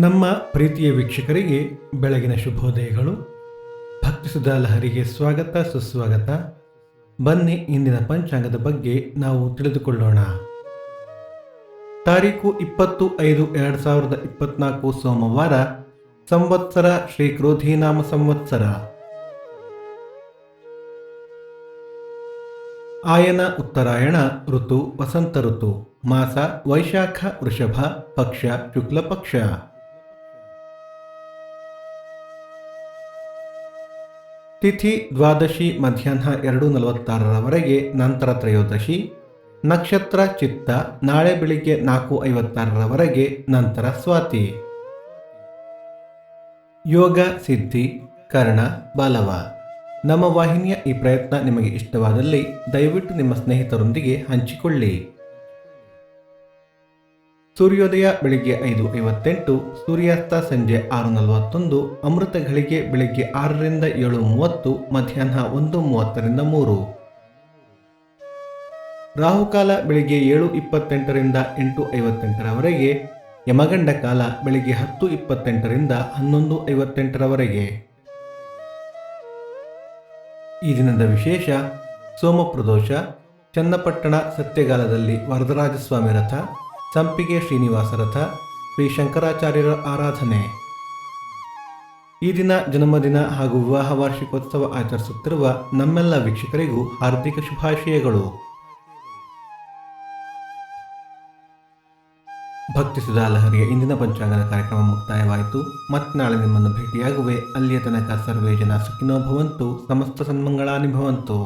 ನಮ್ಮ ಪ್ರೀತಿಯ ವೀಕ್ಷಕರಿಗೆ ಬೆಳಗಿನ ಶುಭೋದಯಗಳು. ಭಕ್ತಿಸುಧಾ ಲಹರಿಗೆ ಸ್ವಾಗತ ಸುಸ್ವಾಗತ. ಬನ್ನಿ ಇಂದಿನ ಪಂಚಾಂಗದ ಬಗ್ಗೆ ನಾವು ತಿಳಿದುಕೊಳ್ಳೋಣ. ತಾರೀಕು 20/5/2024 ಸೋಮವಾರ, ಸಂವತ್ಸರ ಶ್ರೀ ಕ್ರೋಧಿನಾಮ ಸಂವತ್ಸರ. ಆಯನ ಉತ್ತರಾಯಣ, ಋತು ವಸಂತ ಋತು, ಮಾಸ ವೈಶಾಖ ವೃಷಭ, ಪಕ್ಷ ಶುಕ್ಲ ಪಕ್ಷ. ತಿಥಿ ದ್ವಾದಶಿ ಮಧ್ಯಾಹ್ನ 2:46 ನಂತರ ತ್ರಯೋದಶಿ. ನಕ್ಷತ್ರ ಚಿತ್ತ, ನಾಳೆ ಬೆಳಿಗ್ಗೆ 4:56 ನಂತರ ಸ್ವಾತಿ. ಯೋಗ ಸಿದ್ಧಿ, ಕರ್ಣ ಬಲವ. ನಮ್ಮ ವಾಹಿನಿಯ ಈ ಪ್ರಯತ್ನ ನಿಮಗೆ ಇಷ್ಟವಾದಲ್ಲಿ ದಯವಿಟ್ಟು ನಿಮ್ಮ ಸ್ನೇಹಿತರೊಂದಿಗೆ ಹಂಚಿಕೊಳ್ಳಿ. ಸೂರ್ಯೋದಯ ಬೆಳಿಗ್ಗೆ 5:58, ಸೂರ್ಯಾಸ್ತ ಸಂಜೆ 6:41, ಅಮೃತ ಘಳಿಗೆ ಬೆಳಿಗ್ಗೆ 6 ರಿಂದ 7:30, ಮಧ್ಯಾಹ್ನ 1:30 3. ರಾಹುಕಾಲ ಬೆಳಿಗ್ಗೆ 7:28 ರಿಂದ 8:58, ಯಮಗಂಡ ಕಾಲ ಬೆಳಿಗ್ಗೆ 10:28 ರಿಂದ 11:58. ಈ ದಿನದ ವಿಶೇಷ: ಸೋಮಪ್ರದೋಷ, ಚನ್ನಪಟ್ಟಣ ಸತ್ಯಗಾಲದಲ್ಲಿ ವರದರಾಜಸ್ವಾಮಿ ರಥ, ಸಂಪಿಗೆ ಶ್ರೀನಿವಾಸ ರಥ, ಶ್ರೀ ಶಂಕರಾಚಾರ್ಯರ ಆರಾಧನೆ. ಈ ದಿನ ಜನ್ಮದಿನ ಹಾಗೂ ವಿವಾಹ ವಾರ್ಷಿಕೋತ್ಸವ ಆಚರಿಸುತ್ತಿರುವ ನಮ್ಮೆಲ್ಲ ವೀಕ್ಷಕರಿಗೂ ಹಾರ್ದಿಕ ಶುಭಾಶಯಗಳು. ಭಕ್ತಿಸುಧಾ ಲಹರಿಯ ಇಂದಿನ ಪಂಚಾಂಗದ ಕಾರ್ಯಕ್ರಮ ಮುಕ್ತಾಯವಾಯಿತು. ಮತ್ತೆ ನಾಳೆ ನಿಮ್ಮನ್ನು ಭೇಟಿಯಾಗುವೆ. ಅಲ್ಲಿಯ ತನಕ ಸರ್ವೇ ಜನ ಸುಖಿನೋ ಭವಂತು, ಸಮಸ್ತ ಸನ್ಮಂಗಳಾನಿ ಭವಂತು.